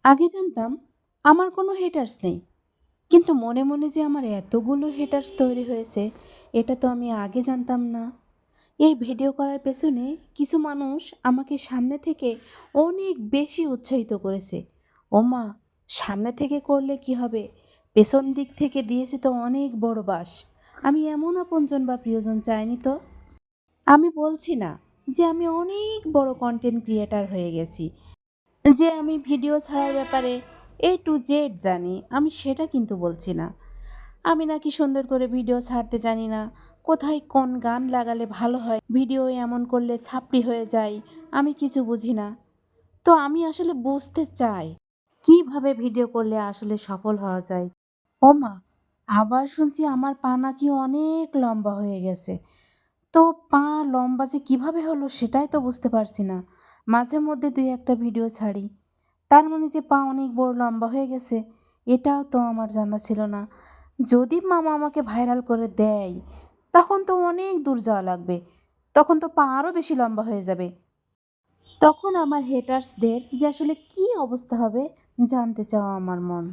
আগে জানতাম আমার কোনো হেটার্স নেই, কিন্তু মনে মনে যে আমার এতগুলো হেটার্স তৈরি হয়েছে এটা তো আমি আগে জানতাম না। এই ভিডিও করার পেছনে কিছু মানুষ আমাকে সামনে থেকে অনেক বেশি উৎসাহিত করেছে। ওমা, সামনে থেকে করলে কি হবে, পেছন দিক থেকে দিয়েছে তো অনেক বড় বাস। আমি এমন আপনজন বা প্রিয়জন চাইনি তো। আমি বলছি না যে আমি অনেক বড় কন্টেন্ট ক্রিয়েটার হয়ে গেছি, যে আমি ভিডিও ছাড়ার ব্যাপারে A to Z জানি, আমি সেটা কিন্তু বলছি না। আমি নাকি সুন্দর করে ভিডিও ছাড়তে জানি না, কোথায় কোন গান লাগালে ভালো হয়, ভিডিও এমন করলে ছাপড়ি হয়ে যায়, আমি কিছু বুঝি না। তো আমি আসলে বুঝতে চাই কিভাবে ভিডিও করলে আসলে সফল হওয়া যায়। ওমা, আবার শুনছি আমার পা নাকি অনেক লম্বা হয়ে গেছে। তো পা লম্বা যে কিভাবে হলো সেটাই তো বুঝতে পারছি না। মাঝে মধ্যে দুই একটা ভিডিও ছাড়ি, তার মানে যে পা অনেক বড় লম্বা হয়ে গেছে এটাও তো আমার জানা ছিল না। যদি মামা আমাকে ভাইরাল করে দেয় তখন তো অনেক দূর যাওয়া লাগবে, তখন তো পা আরও বেশি লম্বা হয়ে যাবে। তখন আমার হেটার্সদের যে আসলে কি অবস্থা হবে জানতে চাওয়া আমার মন।